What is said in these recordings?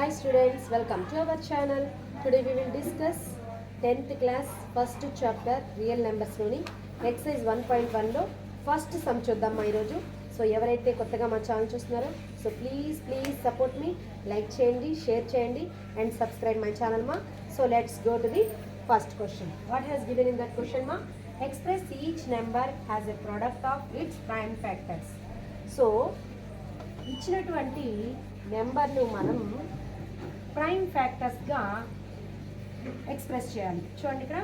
Hi students, welcome to our channel. Today we will discuss 10th class first chapter real numbers లోని exercise 1.1 లో first some చూద్దామా ఈరోజు. So ఎవరైతే కొత్తగా మా ఛానల్ చూస్తున్నారో so please support me, like చేయండి, షేర్ చేయండి అండ్ సబ్స్క్రైబ్ మై ఛానల్ మా. So let's go to the first question. What has given in that question మా? Express each number has a product of its prime factors. So ఇచ్చినటువంటి నెంబర్ను మనం prime ఫ్యాక్టర్స్గా express చేయాలి. చూడండి ఇక్కడ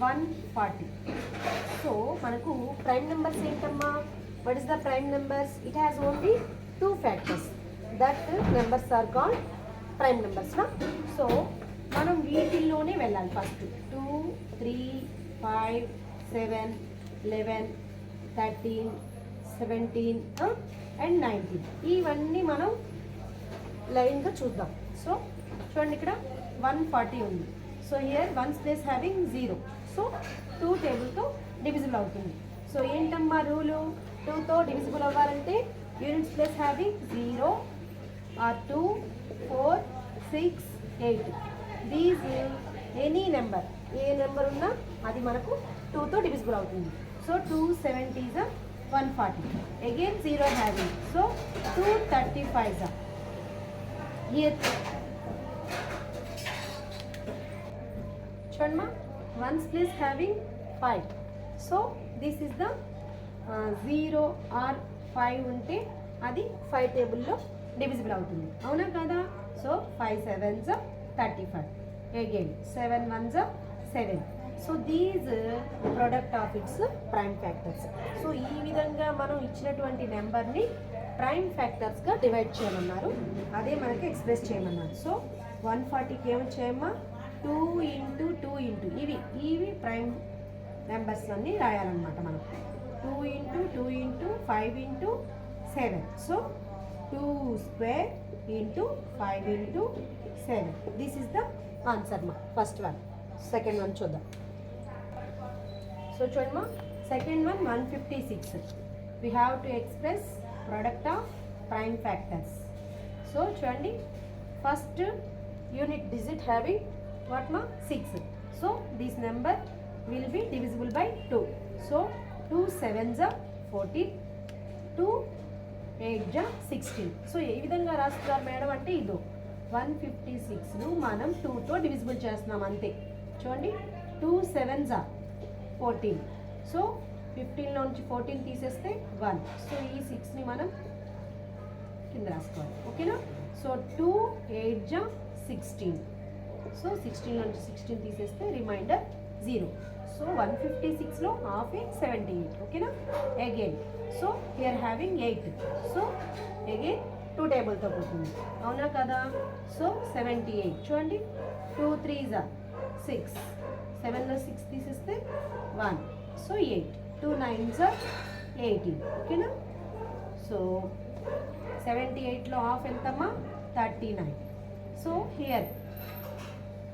140. So మనకు prime numbers ఏంటమ్మా? What is the prime numbers? It has only 2 factors. That numbers are called prime numbers. So మనం వీటిల్లోనే వెళ్ళాలి. First 2, 3, 5, 7, 11, 13, 17 and 19. ఇవన్నీ మనం లైన్గా చూద్దాం. సో చూడండి ఇక్కడ 140 ఉంది. So here once place having 0. So 2 టేబుల్తో డివిజిబుల్ అవుతుంది. సో ఏంటమ్మా రూలు? 2తో డివిజిబుల్ అవ్వాలంటే units place having 0 or 2, 4, 6, 8. These any number, ఏ నెంబర్ ఉన్నా అది మనకు 2తో డివిజిబుల్ అవుతుంది. So 270 is 140. Again 0 having. So 235 is here. చూడమ్మా, once place having 5. So this is the 0 or 5 ఉంటే అది 5 టేబుల్లో డివిజిబుల్ అవుతుంది. అవునా కదా? So 5 7s 35. Again 7 1s 7. So these product of its prime factors. So ఈ విధంగా మనం ఇచ్చినటువంటి నెంబర్ని ప్రైమ్ ఫ్యాక్టర్స్గా డివైడ్ చేయమన్నారు. అదే మనకి ఎక్స్ప్రెస్ చేయమన్నారు. సో 140కి ఏమో చేయమ్మా 2 ఇంటూ 2 ఇంటూ ఇవి ప్రైమ్ నెంబర్స్ అన్నీ రాయాలన్నమాట మనం. 2 into 2 into 5 into 7. So 2 square into 5 into 7. This is the answer మా. First one. సెకండ్ వన్ చూద్దాం. సో చూడమ్మా, second one 156. We have to express product of prime factors. So చూడండి, first unit digit having what ma 6. So this number will be divisible by 2. So 2 7s are 14, 2 8s are 16. So ఏ విధంగా రాస్తున్నారు madam అంటే ఇదో 156ను మనం 2తో divisible చేస్తున్నాం అంతే. చూడండి, 2 7s are 14. సో 15లో నుంచి 14 తీసేస్తే 1. సో ఈ 6ని మనం కింద రాసుకోవాలి. ఓకేనా? So 2 8s are 16. సో 16 నుంచి 16 తీసేస్తే రిమైండర్ 0. So 156లో half 78. ఓకేనా? Again so here having 8. So again 2 టేబుల్తో పోతుంది. అవునా కదా? సో 78. చూడండి, 2 3s are 6. 7లో 6 తీసేస్తే 1. సో 8. 2 9s are 18. ఓకేనా? సో 78లో హాఫ్ ఎంతమ్మా? 39. So here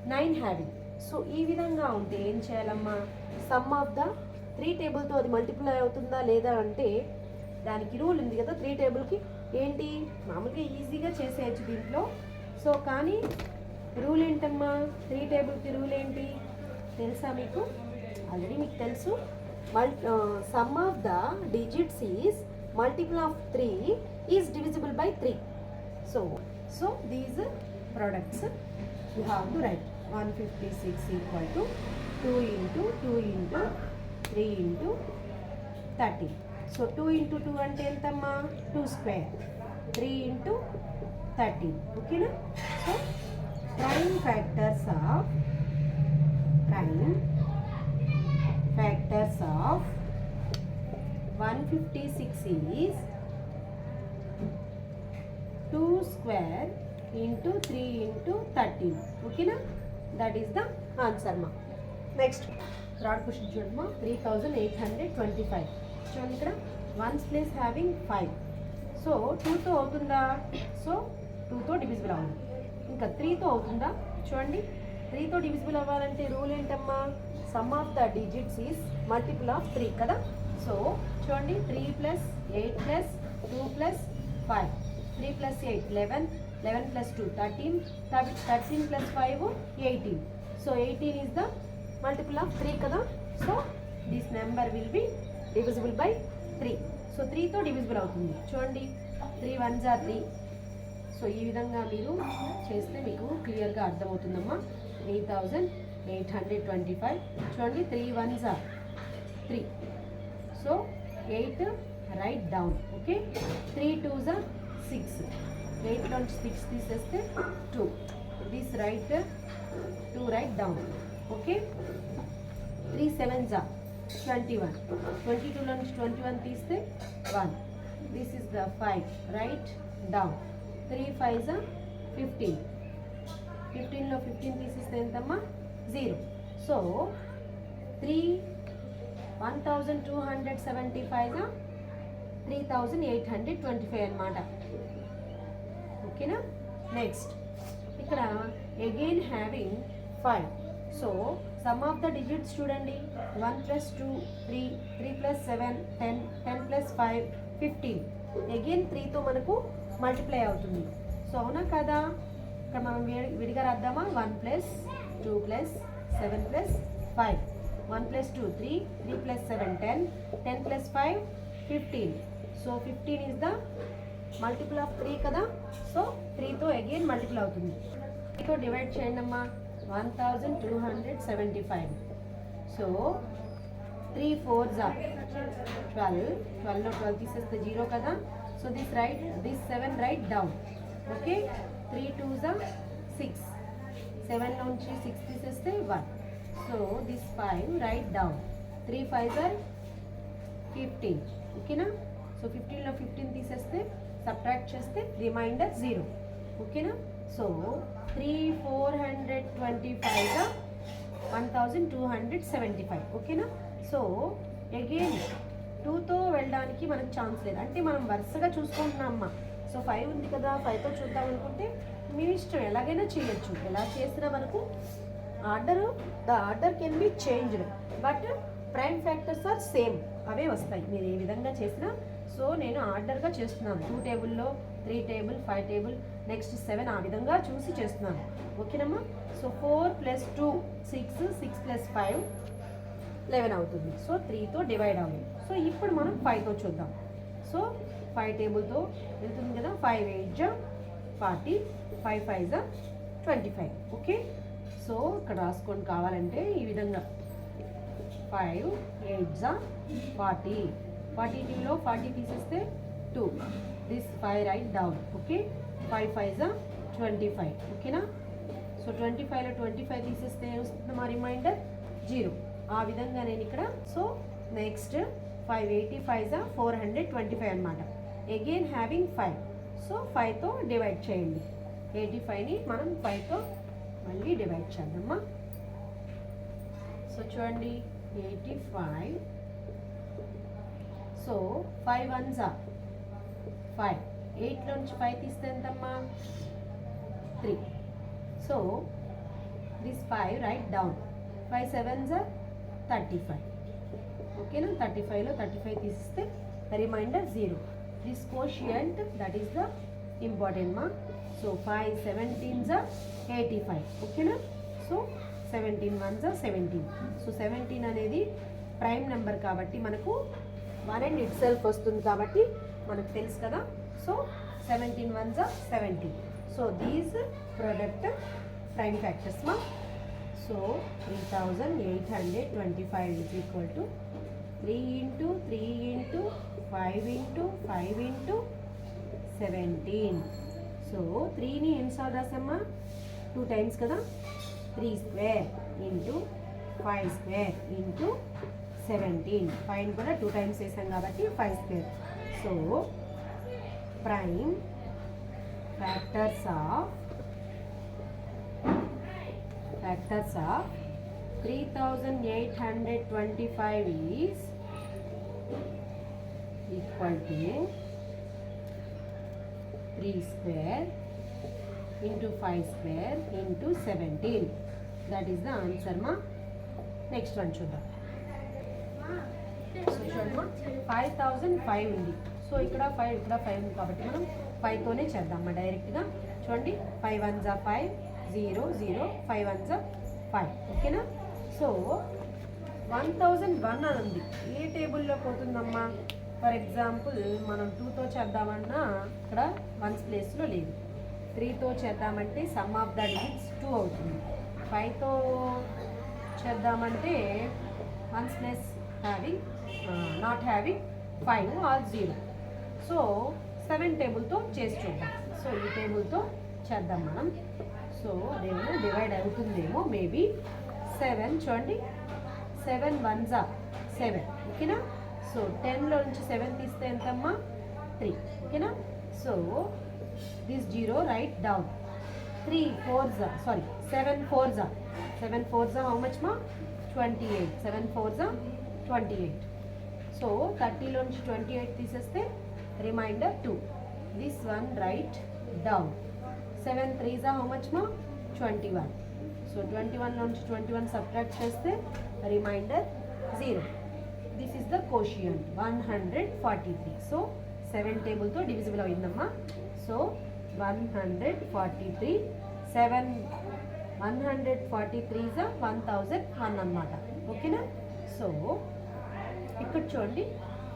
9 having. సో ఈ విధంగా ఉంటే ఏం చేయాలమ్మా? సమ్ ఆఫ్ ద 3 టేబుల్తో అది మల్టిప్లై అవుతుందా లేదా అంటే దానికి రూల్ ఉంది కదా 3 టేబుల్కి. ఏంటి? మామూలుగా ఈజీగా చేసేయచ్చు దీంట్లో. సో కానీ రూల్ ఏంటమ్మా? 3 టేబుల్కి రూల్ ఏంటి తెలుసా మీకు? ఆల్రెడీ మీకు తెలుసు. Some of the digits is multiple of 3 is divisible by 3. So these products you have to write. 156 equal to 2 into 2 into 3 into 30. So 2 into 2 అంటే ఎంతమ్మా? 2 స్క్వేర్. 3 into 30. ఓకేనా? So prime factors of 156 is 2 square into 3 into 13. ఓకేనా? That is the answer మా. Next third question చూడమ్మా, 3825. చూడండి ఇక్కడ once place having 5. So 2తో అవుతుందా? సో 2తో డివిజిబుల్ అవ్వాలి. ఇంకా 3తో అవుతుందా? చూడండి, 3తో డివిజిబుల్ అవ్వాలంటే రూల్ ఏంటమ్మా? Some of the digits is multiple of 3 కదా. సో చూడండి, 3 + 8 + 2 + 5. 3 + 8 11, 11 plus 2 13, 13 plus 5 18. So 18 is the multiple of 3 kada. So this number will be divisible by 3. So 3 తో డివిజిబుల్ అవుతుంది. చూడండి 3 1s are 3. సో ఈ విధంగా మీరు చేస్తే మీకు క్లియర్గా అర్థమవుతుందమ్మా. 8825. చూడండి 3 1s are 3. So 8 right down. Okay 3 2s are 6. 8 నుంచి 6 తీసేస్తే 2. This right 2 right down. Okay 3 7s are 21. 22 నుంచి 21 తీస్తే 1. This is the 5 right down. 3 5s are 15. 15లో 15 తీసేస్తే ఎంతమ్మా 0. సో 3 1275 3825 అన్నమాట. ఓకేనా. నెక్స్ట్ ఇక్కడ again having 5. So some of the digits చూడండి. 1 plus 2 3, 3 plus 7 10, 10 plus 5 15. అగైన్ 3తో మనకు మల్టిప్లై అవుతుంది. సో అవునా కదా. ఇక్కడ మనం విడిగా రాద్దామా. 1 plus 2 plus 7 plus 5. 1 plus 2 3, 3 plus 7 10, 10 plus 5 15. So 15 is the multiple of 3 కదా. సో 3తో అగైన్ మల్టిపుల్ అవుతుంది. 3తో డివైడ్ చేయండి అమ్మా. 1275. So 3 4s are 12. 12లో 12 తీసేస్తే 0 కదా. So this 7 right down. Okay 3 2s are 6. 7 నుంచి 6 తీసేస్తే 1. So this 5 right down. 3 5s are 15. ఓకేనా. So 15లో 15 తీసేస్తే సబ్ట్రాక్ట్ చేస్తే రిమైండర్ 0. ఓకేనా. సో 3 425 1275. ఓకేనా. సో అగైన్ 2తో వెళ్ళడానికి మనకు ఛాన్స్ లేదు. అంటే మనం వరుసగా చూసుకుంటున్నామమ్మా. సో 5 ఉంది కదా 5తో చూద్దాం అనుకుంటే మీ ఇష్టం, ఎలాగైనా చేయొచ్చు. ఎలా చేసినా మనకు the order can be changed but prime factors are same. అవే వస్తాయి మీరు ఏ విధంగా చేసినా. సో నేను ఆర్డర్గా చేస్తున్నాను. 2 టేబుల్లో 3 టేబుల్ 5 టేబుల్ నెక్స్ట్ 7 ఆ విధంగా చూసి చేస్తున్నాను. ఓకేనమ్మా. సో 4 plus 2 6, 6 plus 5 11 అవుతుంది. సో 3తో డివైడ్ అవ్వాలి. సో ఇప్పుడు మనం 5తో చూద్దాం. సో 5 టేబుల్తో వెళ్తుంది కదా. 5 8 40, 5 5 25. ఓకే. సో ఇక్కడ రాసుకోండి కావాలంటే ఈ విధంగా 5 8 40. 42లో 40 తీసేస్తే 2. This 5 right down. ఓకే 5 5 25. ఓకేనా. సో 25లో 25 తీసేస్తే వస్తుంది మా రిమైండర్ 0. ఆ విధంగా నేను ఇక్కడ. సో నెక్స్ట్ 585 425 అనమాట. Again having 5. సో 5తో డివైడ్ చేయండి. 85ని మనం 5తో మళ్ళీ డివైడ్ చేద్దామా. సో చూడండి 85. So 5 1s are 5. 8లో నుంచి 5 తీస్తే ఎంతమ్మా 3. So this 5 right down. 5 7s are 35. ఓకేనా. 35లో 35 తీసిస్తే remainder 0. This quotient that is the important మా. So 5 17s are 85. ఓకేనా. So 17 1s are 17. సో 17 అనేది ప్రైమ్ నెంబర్ కాబట్టి మనకు 1 and itself వస్తుంది కాబట్టి మనకు తెలుసు కదా. So 17 1s are 17. So these product prime factors మా. So 3825 is equal to 3 into 3 into 5 into 5 into 17. So 3ని ఎన్నిసార్లు రాసామా 2 times కదా. 3 square into 5 square into 17. 5 కూడా 2 times వేసాం కాబట్టి 5 square. So prime factors of 3825 is equal to 3 square into 5 square into 17. That is the answer ma. Next one చూద్దాం. So చూడమ్మా 5005 ఉంది. So ఇక్కడ 5 ఉంది కాబట్టి మనం 5తోనే చేద్దాం డైరెక్ట్గా. చూడండి 5 1s are 5, 0 0, 5 1s are 5. ఓకేనా? సో 1001 అని ఉంది. ఏ టేబుల్లో పోతుందమ్మా? ఫర్ ఎగ్జాంపుల్ మనం 2తో చేద్దామన్నా ఇక్కడ 1s ప్లేస్లో లేదు. 3తో చేద్దామంటే సమ్ ఆఫ్ ద డిజిట్స్ 2 అవుతుంది. 5తో చేద్దామంటే 1s place having not having 5 or 0. So 7 టేబుల్తో చేసి చూద్దాం. సో ఈ టేబుల్తో చేద్దాం మనం. సో అదేమో డివైడ్ అవుతుందేమో మేబీ. 7 చూడండి, 7 1s are 7. ఓకేనా? సో 10లో నుంచి 7 తీస్తే ఎంతమ్మా? 3. ఓకేనా? So this 0 right down. 3 4s are 7 4s are 7 4s are how much ma? 28. 7 4s are 28. So 30లో నుంచి 28 తీసేస్తే remainder 2. This one right down. 7 3s are how much ma? 21. So 21లో నుంచి 21 సబ్ట్రాక్ట్ చేస్తే remainder 0. This is the quotient 143. So 7 టేబుల్తో divisible అయిందమ్మా. So 143 7 143 is 1001 అన్నమాట. ఓకేనా? సో ఇక్కడ చూడండి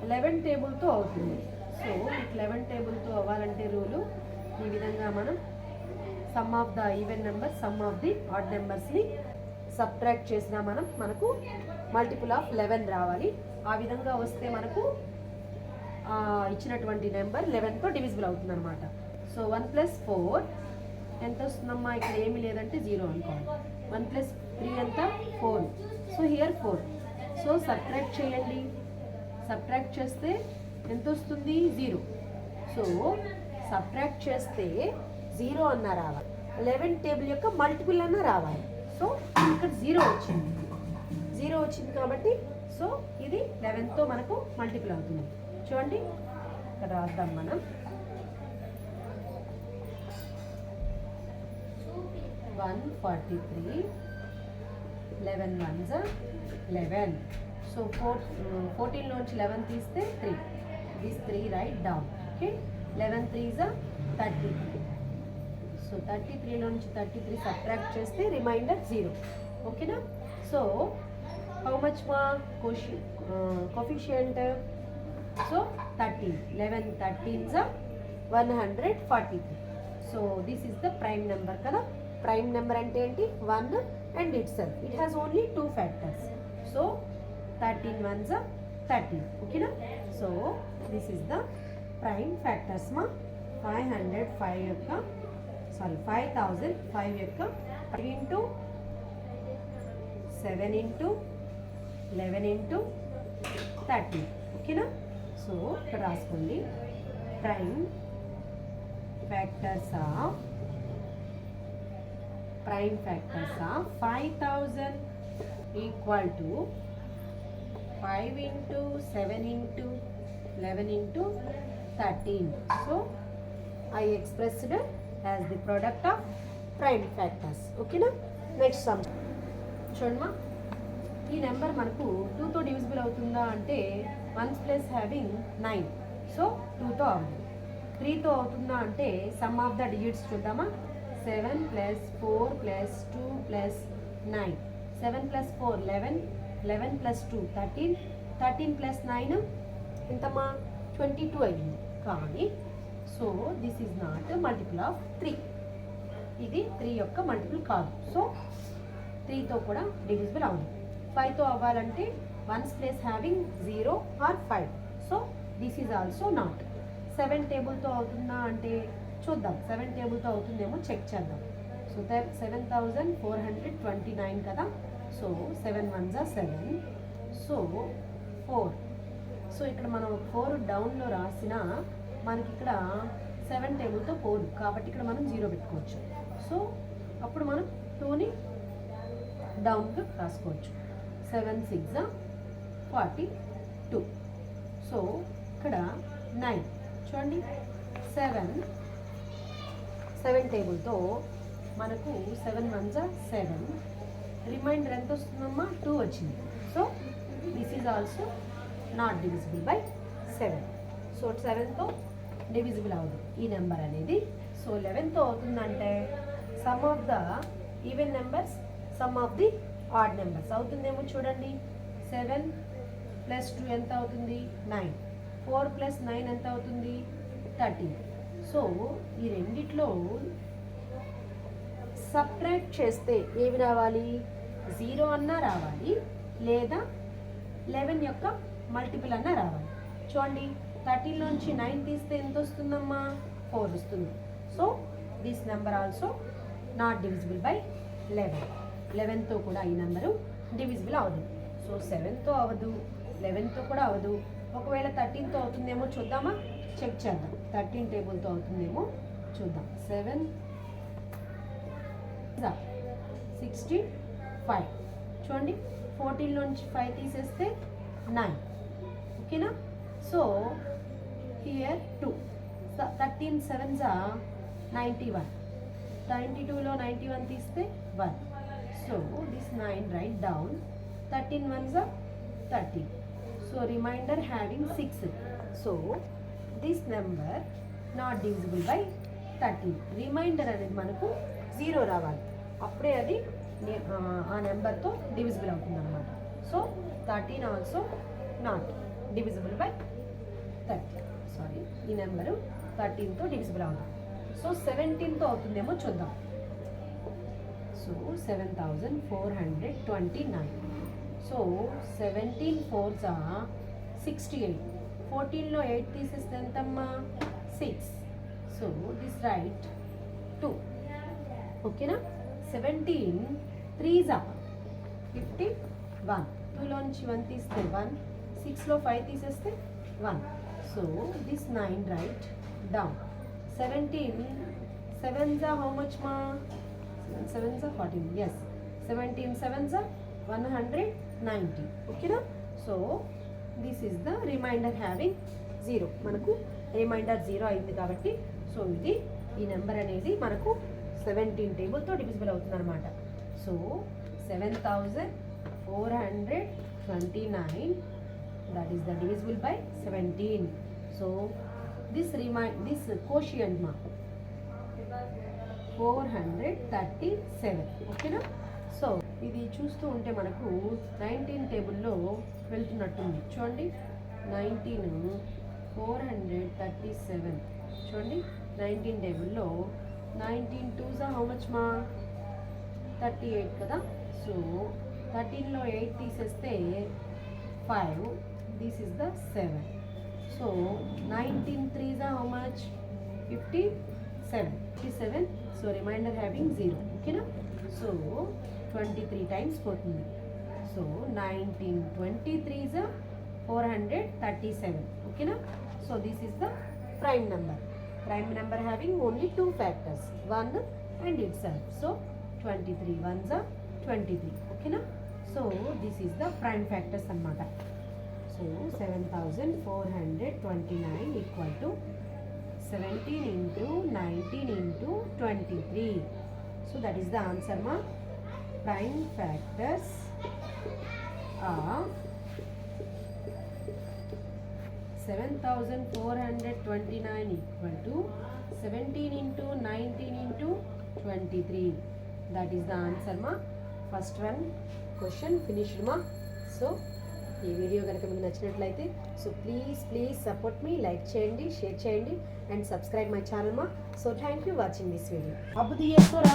11 టేబుల్తో అవుతుంది. సో 11 టేబుల్తో అవ్వాలంటే రూలు ఈ విధంగా మనం sum of the even number sum of the odd నెంబర్స్ని సబ్ట్రాక్ట్ చేసినా మనకు మల్టిపుల్ ఆఫ్ 11 రావాలి. ఆ విధంగా వస్తే మనకు ఇచ్చినటువంటి నెంబర్ 11తో డివిజిబుల్ అవుతుంది అనమాట. సో 1 + 4 ఎంత వస్తుందమ్మా? ఇక్కడ ఏమీ లేదంటే 0 అనుకోవాలి. 1 + 3 ఎంత? 4. So here 4. సో సబ్ట్రాక్ట్ చేయండి. సబ్ట్రాక్ట్ చేస్తే ఎంత వస్తుంది? 0. సో సబ్ట్రాక్ట్ చేస్తే 0 అన్నా రావాలి. 11 టేబుల్ యొక్క మల్టిపుల్ అన్నా రావాలి. సో ఇక్కడ 0 వచ్చింది. 0 వచ్చింది కాబట్టి సో ఇది 11తో మనకు మల్టిపుల్ అవుతుంది. చూడండి ఇక్కడ రాద్దాం మనం. 143 11 1s are 11. సో 14లోంచి 11 తీస్తే 3. This 3 right down. Okay, 11 3s are 30. So 33లోంచి 33 సబ్ట్రాక్ట్ చేస్తే రిమైండర్ 0. ఓకేనా? సో హౌ మచ్ మా coefficient? So 13. 11 13s are 143. So this is the prime number కదా. ప్రైమ్ నెంబర్ అంటే ఏంటి? 1 and itself. It has only 2 factors. So 13 1s are 13. ఓకేనా? So this is the prime factors మా. 5005 యొక్క 5005 యొక్క 5 into 7 into 11 into 13. ఓకేనా? So ఇక్కడ రాసుకోండి. Prime factors of 5000 equal to 5 into 7 into 11 into 13. So I expressed as the product of prime factors. ఓకేనా? Next some చూడమ్మా. ఈ నెంబర్ మనకు 2తో డివిజిబుల్ అవుతుందా అంటే 1s ప్లేస్ హ్యావింగ్ 9. సో 2తో అవుతుంది. 3తో అవుతుందా అంటే సమ్ ఆఫ్ ద డిజిట్స్ చూద్దామా. 7 + 4 + 2 + 9. 7 + 4 11, 11 + 2 13, 13 + 9 ఎంతమ్మా? 22 అయింది. కానీ so this is not multiple of 3. ఇది 3 యొక్క మల్టిపుల్ కాదు. సో 3తో కూడా డివిజిబుల్ అవుతుంది. 5తో అవ్వాలంటే 1s place having 0 or 5. So this is also not. 7 టేబుల్తో అవుతుందా అంటే చూద్దాం. 7 టేబుల్తో అవుతుందేమో చెక్ చేద్దాం. సో 7429 కదా. So 7 1s are 7. So 4. So ఇక్కడ మనం 4 డౌన్లో రాసినా మనకి ఇక్కడ 7 టేబుల్తో 4 కాబట్టి ఇక్కడ మనం 0 పెట్టుకోవచ్చు. సో అప్పుడు మనం 2ని డౌన్లో రాసుకోవచ్చు. 7 6 are 42. సో ఇక్కడ 9 చూడండి. 7 టేబుల్తో మనకు 7 1s are 7. రిమైండర్ ఎంత వస్తుందమ్మా? 2 వచ్చింది. So this is also not divisible by 7. So 7తో డివిజిబుల్ అవ్వదు ఈ నెంబర్ అనేది. సో సో 11తో అవుతుందంటే sum of the even numbers sum of the odd numbers అవుతుందేమో చూడండి. 7 + 2 ఎంత అవుతుంది? 9. 4 + 9 ఎంత అవుతుంది? 13. సో ఈ రెండిట్లో సబ్ట్రాక్ట్ చేస్తే ఏవి రావాలి? 0 అన్నా రావాలి, లేదా 11 యొక్క మల్టిపుల్ అన్నా రావాలి. చూడండి, 13 నుంచి 9 తీస్తే ఎంత వస్తుందమ్మా? 4 వస్తుంది. So this number also not divisible by 11. 11తో కూడా ఈ నెంబరు డివిజిబుల్ అవ్వదు. సో 7తో అవ్వదు, 11తో కూడా అవ్వదు. ఒకవేళ 13తో అవుతుందేమో చూద్దామా? చెక్ చేద్దాం. 13 టేబుల్తో అవుతుందేమో చూద్దాం. 7 65. చూడండి, 14 నుంచి 5 తీసేస్తే 9. ఓకేనా? So here 2. 13 7s 91. 92లో 91 తీస్తే 1. So this 9 right down. 13 1s 30. So remainder having 6. So this number not divisible by 13. Remainder అనేది మనకు 0 రావాలి, అప్పుడే అది ఆ నెంబర్తో డివిజిబుల్ అవుతుంది అనమాట. So 13 also not divisible by 30. Sorry, ఈ నెంబరు 13తో డివిజిబుల్ అవుతుంది. సో 17తో అవుతుందేమో చూద్దాం. సో 7429. So 17 4s 68. 14లో 8 తీసేస్తే ఎంతమ్మా? 6. So this right 2. ఓకేనా? 17 3s 51. 2లోంచి 1 తీస్తే 1. 6లో 5 తీసేస్తే 1. So this 9 right down. 17 7s how much ma? 7s 14. Yes, 17 7s 190. Okay na? So this is the remainder having 0. మనకు రిమైండర్ 0 అయింది కాబట్టి సో ఇది ఈ నెంబర్ అనేది మనకు 17 టేబుల్తో డివిజిబుల్ అవుతుంది అనమాట. So 7429, that is the divisible by 17. So this quotient ma 437. ఓకేనా? సో ఇది చూస్తూ ఉంటే మనకు 19 టేబుల్లో వెళ్తున్నట్టుంది. చూడండి, 19 437. చూడండి, 19 టేబుల్లో 19 2s how much మా? 38 కదా. సో 13లో 8 తీసేస్తే 5. This is the 7. So 19 3s how much? 57. So remainder having 0. ఓకేనా? సో 23 టైమ్స్ పోతుంది. So 19 23s 437. ఓకేనా? So this is the prime number. Prime number having only 2 factors, 1 and itself. So 23 1s 23. Okay na? So this is the prime factors anamata. So 7429 equal to 17 into 19 into 23. So that is the answer ma. Prime factors are 7429 equal to 17 into 19 into 23. That is the answer ma. First one question finished ma. So ఈ video కనుక మీకు నచ్చినట్లయితే so please support me, like చేయండి, share చేయండి and subscribe my channel మా. So thank you watching this video. అబ్బు దియేసుకోరా.